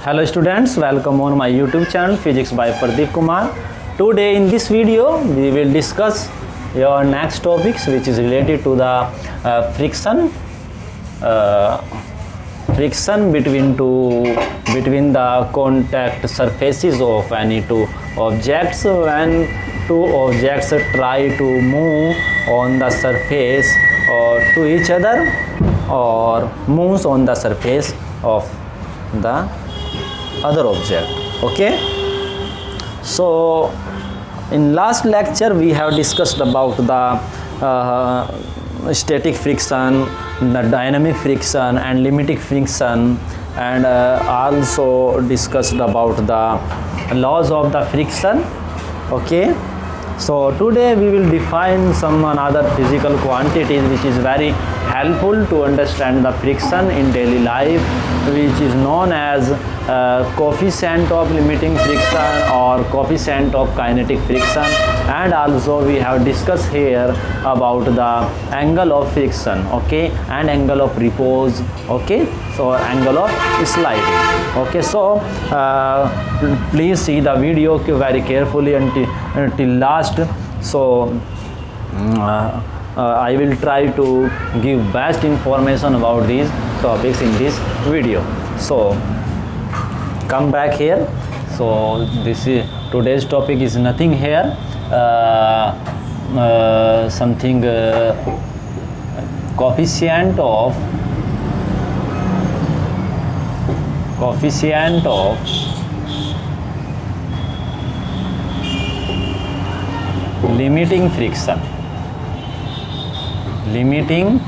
Hello students, welcome on my YouTube channel Physics by Pradeep Kumar. Today in this video we will discuss your next topics which is related to the friction between the contact surfaces of any two objects when two objects try to move on the surface or to each other or moves on the surface of the other object. Okay, so in last lecture we have discussed about the static friction, the dynamic friction and limiting friction, and also discussed about the laws of the friction. Okay, so today we will define some another physical quantities which is very helpful to understand the friction in daily life, which is known as coefficient of limiting friction or coefficient of kinetic friction. And also we have discussed here about the angle of friction, okay, and angle of repose, okay, so angle of sliding. Okay, so please see the video very carefully until last. So I will try to give best information about these topics in this video. So come back here. So this is today's topic is nothing here, something coefficient of limiting friction. Limiting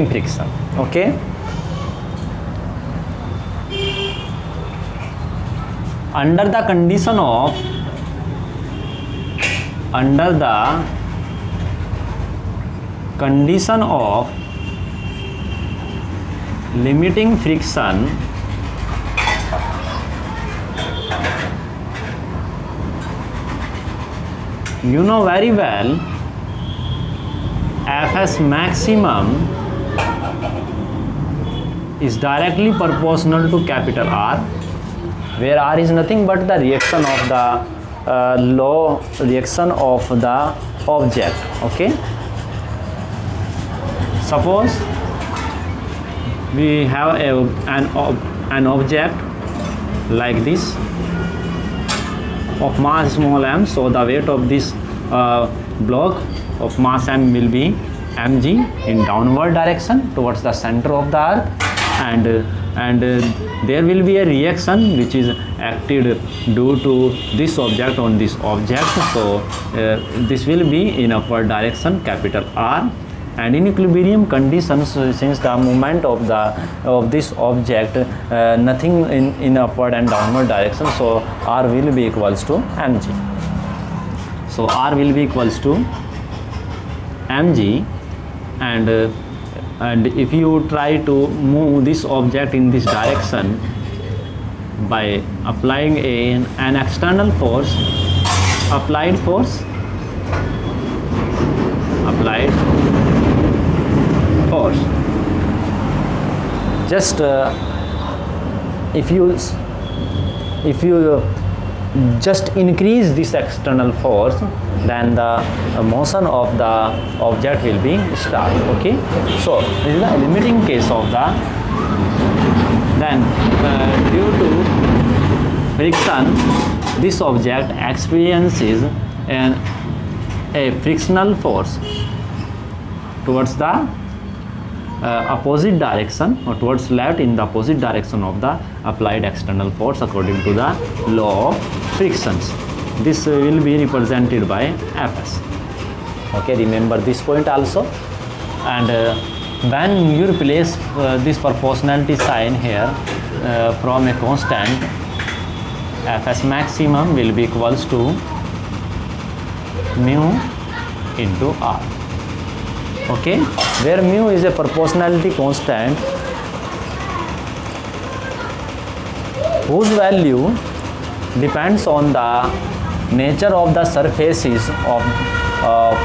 friction. Okay, under the condition of limiting friction, you know very well Fs maximum is directly proportional to capital R, where R is nothing but the reaction of the law reaction of the object. Okay, suppose we have an object like this of mass small m, so the weight of this block of mass m will be mg in downward direction towards the center of the earth, and there will be a reaction which is acted due to this object on this object. So this will be in upward direction capital R, and in equilibrium conditions, since the movement of this object nothing in upward and downward direction, so R will be equals to mg. So R will be equals to mg, and if you try to move this object in this direction by applying an external force, applied force, just if you just increase this external force, then the motion of the object will be stopped. Okay, so this is the limiting case of the, then due to friction this object experiences a frictional force towards the opposite direction, or towards left in the opposite direction of the applied external force according to the law of frictions. This will be represented by Fs. Okay, remember this point also. And when you replace this proportionality sign here from a constant, Fs maximum will be equals to mu into R. Okay, where mu is a proportionality constant whose value depends on the nature of the surfaces of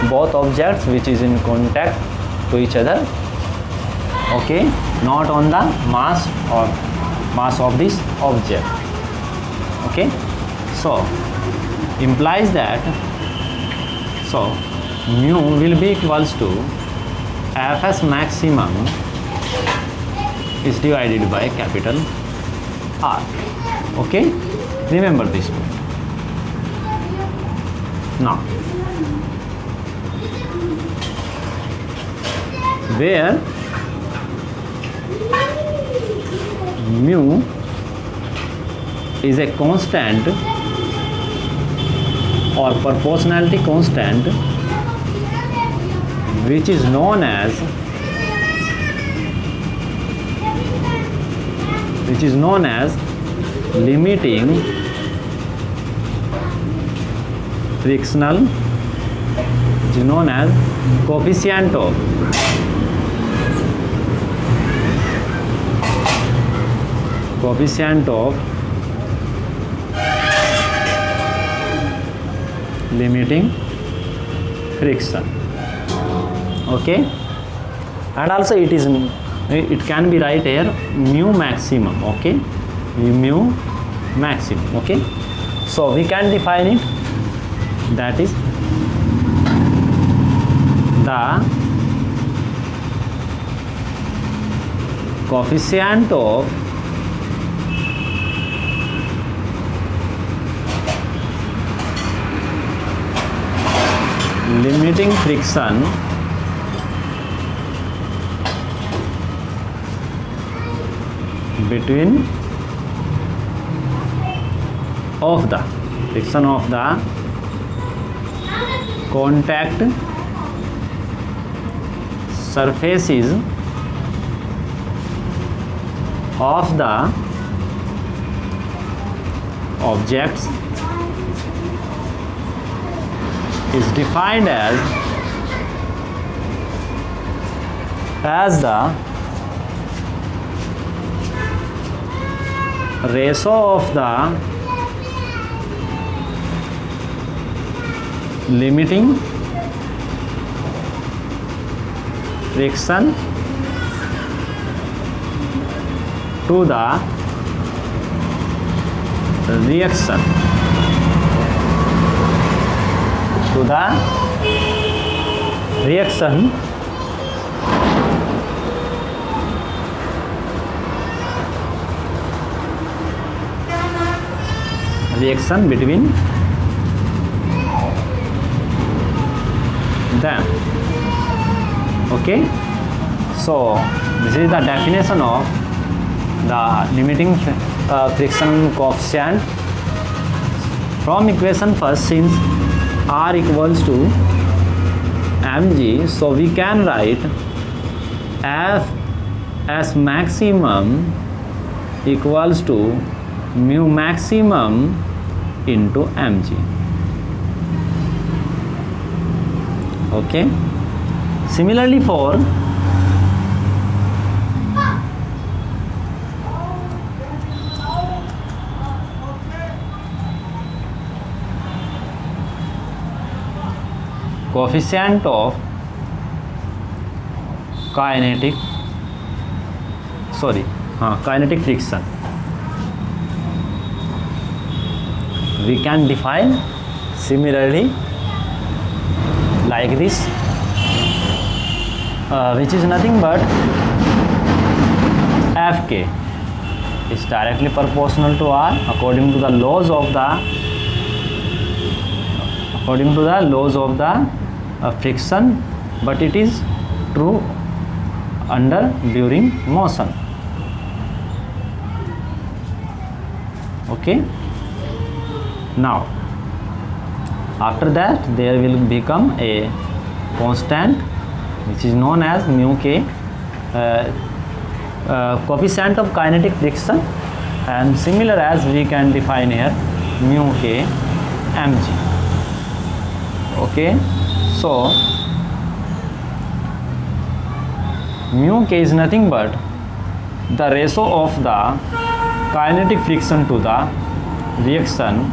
both objects which is in contact to each other, okay, not on the mass or mass of this object, okay. So implies that, so mu will be equals to Fs maximum is divided by capital R, okay. Remember this point. Now where mu is a constant or proportionality constant which is known as limiting frictional, which is known as coefficient of limiting friction, okay. And also it can be write here mu maximum, okay, mu maximum, okay. So we can define it, that is the coefficient of limiting friction between of the friction of the contact surfaces of the objects is defined as the ratio of the limiting friction to the reaction between them, okay. So this is the definition of the limiting friction coefficient from equation first. Since R equals to mg, so we can write F as maximum equals to mu maximum into mg, okay. Similarly for coefficient of kinetic friction, we can define similarly like this, which is nothing but Fk is directly proportional to R according to the laws of the friction, but it is true during motion, okay. Now after that there will become a constant which is known as mu k, coefficient of kinetic friction, and similar as we can define here mu k mg, okay. So mu k is nothing but the ratio of the kinetic friction to the reaction,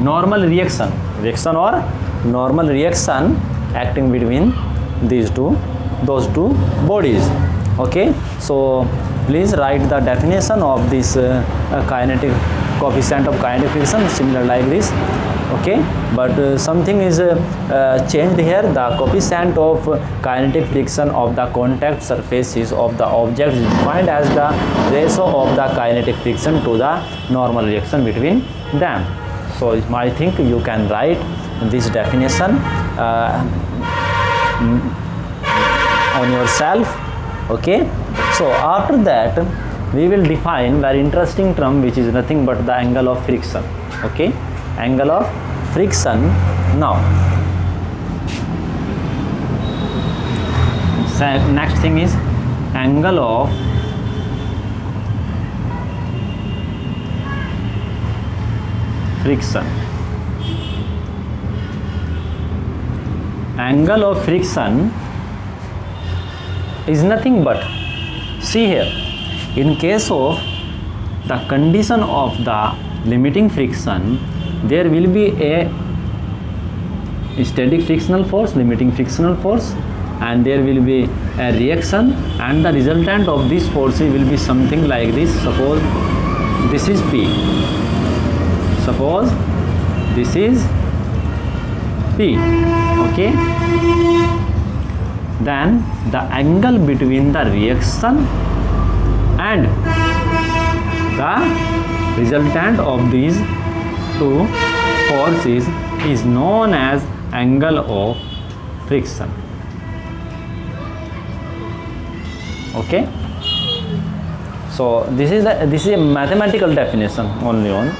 normal reaction or normal reaction acting between those two bodies. Okay, so please write the definition of this kinetic coefficient of kinetic friction similar like this. Okay, but something is changed here. The coefficient of kinetic friction of the contact surfaces of the object is defined as the ratio of the kinetic friction to the normal reaction between them. So I think you can write this definition on yourself. Okay, so after that we will define very interesting term which is nothing but the angle of friction. Okay, angle of friction. Now next thing is angle of friction. Angle of friction is nothing but, see here, in case of the condition of the limiting friction, there will be a static frictional force, limiting frictional force, and there will be a reaction, and the resultant of this force will be something like this. Suppose this is P, suppose this is P. Okay, then the angle between the reaction and the resultant of these two forces is known as angle of friction. Okay, so this is a mathematical definition only on.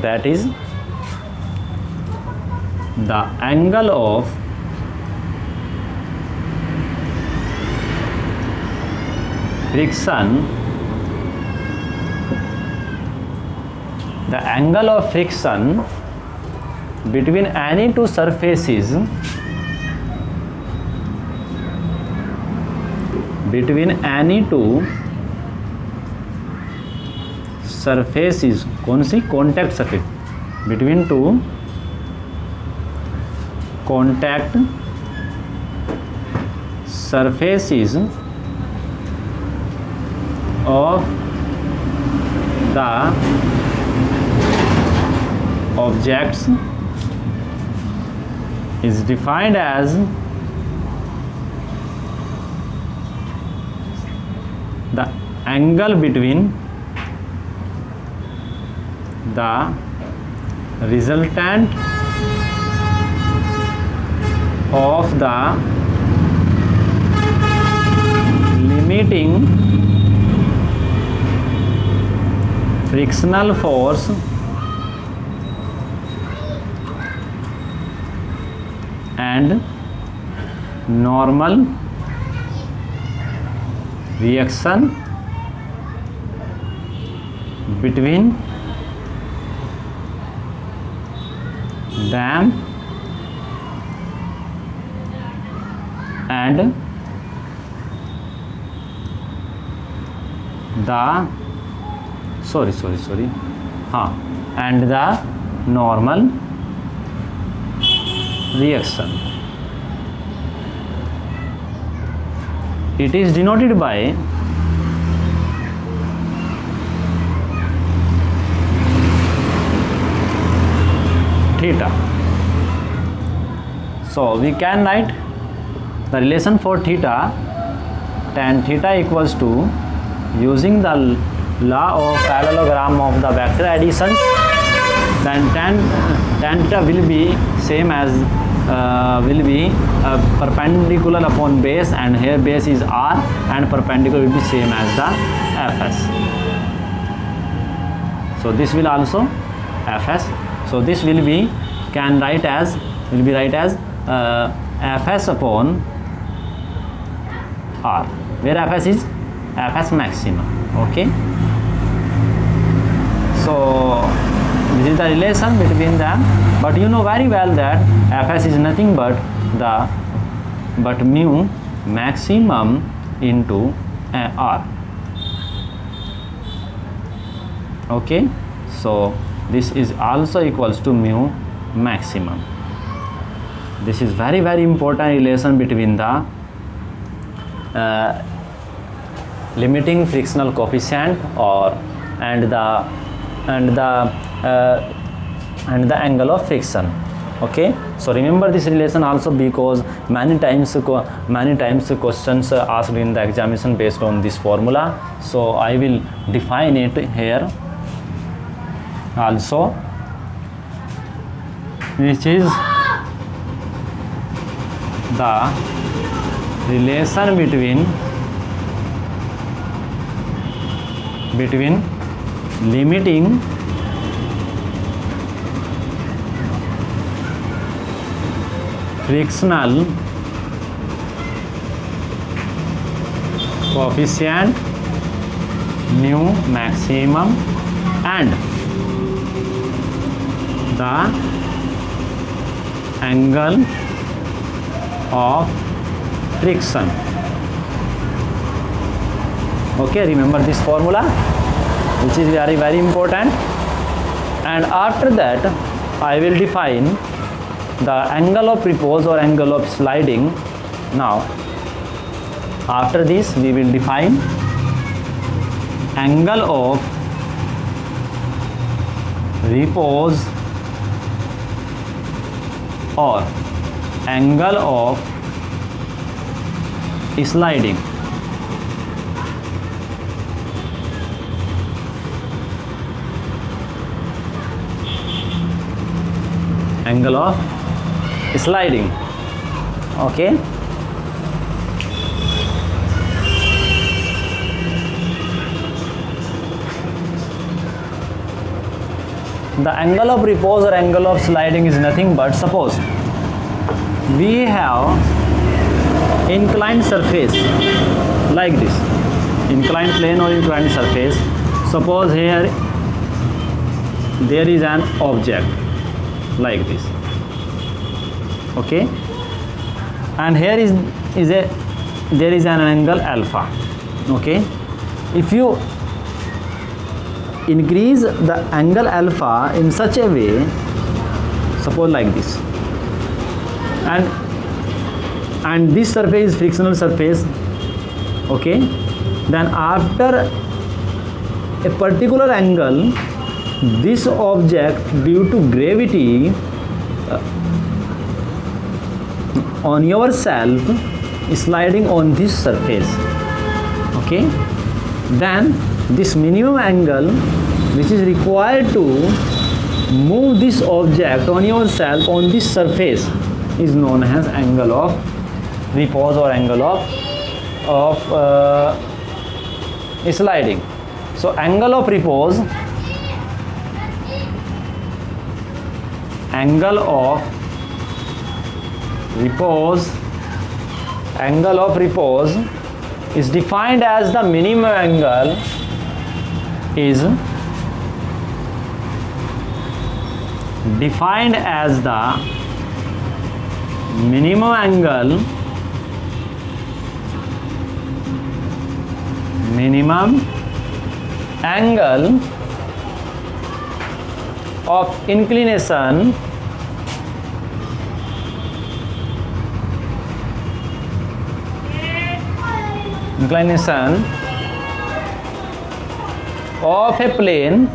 That is the angle of friction, the angle of friction between any two surfaces, कौन सी, contact surface, between two contact surfaces of the objects is defined as the angle between the resultant of the limiting frictional force and normal reaction between them and the and the normal reaction. It is denoted by theta. So we can write the relation for theta, tan theta equals to, using the law of parallelogram of the vector additions, then tan theta will be same as perpendicular upon base, and here base is r and perpendicular will be same as the fs. So this will also fs. So this will be write as fs upon r, where fs is fs maximum. Okay, so this is the relation between them, but you know very well that fs is nothing but mu maximum into r. Okay, so this is also equals to mu maximum. This is very important relation between the limiting frictional coefficient and the angle of friction. Okay, so remember this relation also, because many times questions asked in the examination based on this formula. So I will define it here also, which is the relation between limiting frictional coefficient mu maximum and the angle of friction. Okay, remember this formula, which is very important. And after that I will define the angle of repose or angle of sliding. Now after this we will define angle of repose or angle of sliding. Angle of sliding. Okay, the angle of repose or angle of sliding is nothing but, suppose we have inclined surface like this, inclined plane or inclined surface. Suppose here there is an object like this. Okay, and here there is an angle alpha. Okay, if you increase the angle alpha in such a way, suppose like this, and this surface is frictional surface. Okay, then after a particular angle, this object, due to gravity on yourself, sliding on this surface. Okay, then this minimum angle which is required to move this object on yourself on this surface is known as angle of repose or angle of sliding. So angle of repose, angle of repose is defined as the minimum angle is defined as the minimum angle of inclination of a plane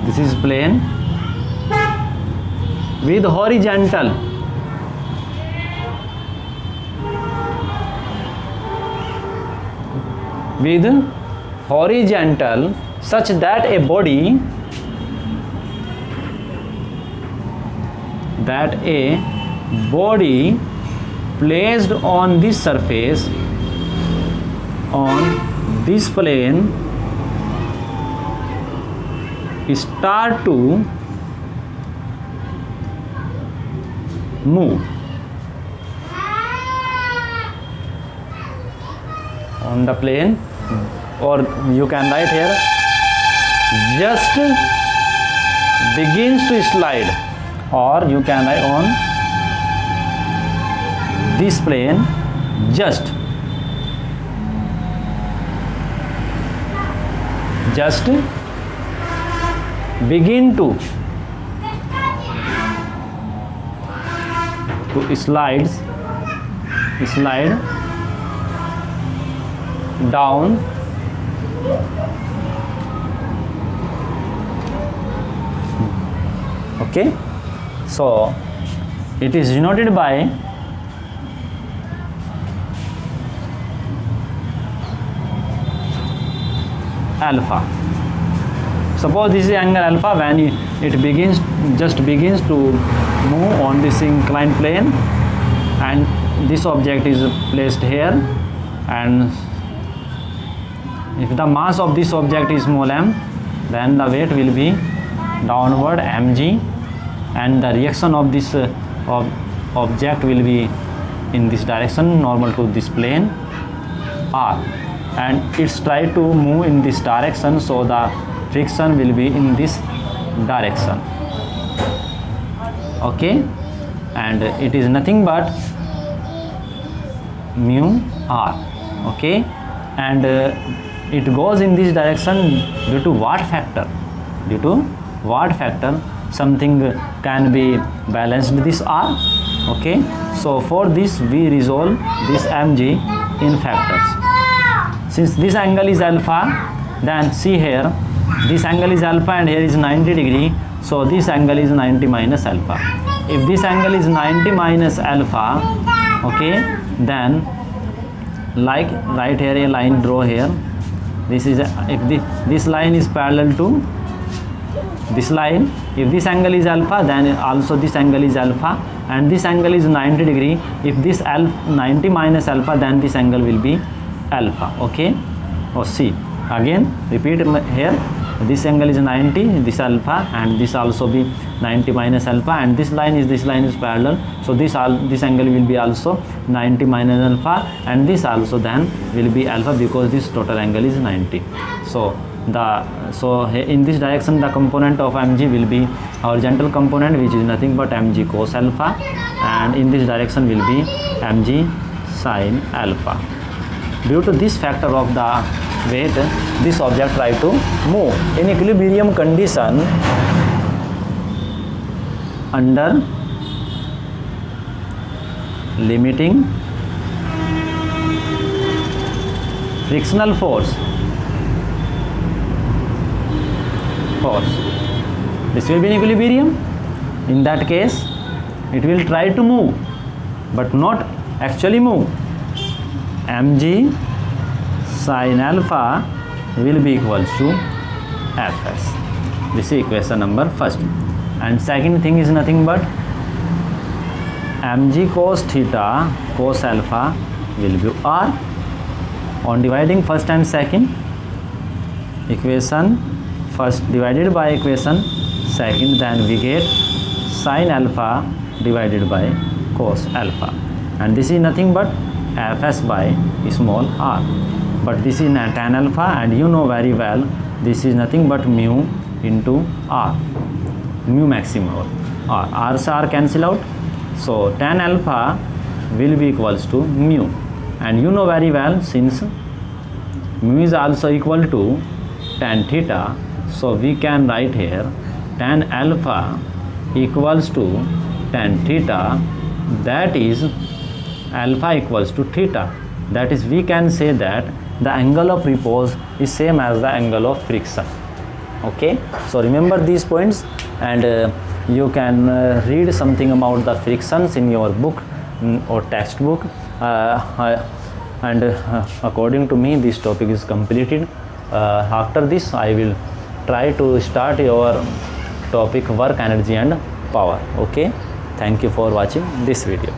this is plane with horizontal such that a body placed on this surface, on this plane, start to move on the plane, or you can write here just begins to slide, or you can write on this plane just just begin to slide down okay. So it is denoted by alpha. Suppose this is angle alpha when it begins to move on this inclined plane, and this object is placed here, and if the mass of this object is small m, then the weight will be downward mg, and the reaction of this object will be in this direction, normal to this plane r, and it's try to move in this direction, so the friction will be in this direction, okay. And it is nothing but mu r, okay. And it goes in this direction due to what factor? Something can be balanced this r, okay. So for this we resolve this mg in factors. Since this angle is alpha, then see here, this angle is alpha and here is 90 degree, so this angle is 90 minus alpha. If this angle is 90 minus alpha, okay, then like right here a line draw here. This is this line is parallel to this line. If this angle is alpha, then also this angle is alpha, and this angle is 90 degree. If this 90 minus alpha, then this angle will be alpha, okay. Or see again, repeat here, this angle is 90, this alpha, and this also be 90 minus alpha, and this line is parallel, so this angle will be also 90 minus alpha, and this also then will be alpha, because this total angle is 90. So in this direction the component of mg will be horizontal component, which is nothing but mg cos alpha, and in this direction will be mg sin alpha. Due to this factor of the weight, this object try to move in equilibrium condition under limiting frictional force. This will be in equilibrium. In that case, it will try to move, but not actually move. Mg sin alpha will be equals to Fs. This is equation number first. And second thing is nothing but mg cos theta cos alpha will be r. On dividing first and second, equation first divided by equation second, then we get sin alpha divided by cos alpha, and this is nothing but Fs by small r. But this is tan alpha, and you know very well this is nothing but mu into r, mu maximum r. R's r cancel out, so tan alpha will be equals to mu, and you know very well since mu is also equal to tan theta, so we can write here tan alpha equals to tan theta, that is alpha equals to theta. That is, we can say that the angle of repose is same as the angle of friction, okay. So remember these points, and you can read something about the frictions in your book or textbook, and according to me this topic is completed. After this I will try to start your topic work, energy and power, okay. Thank you for watching this video.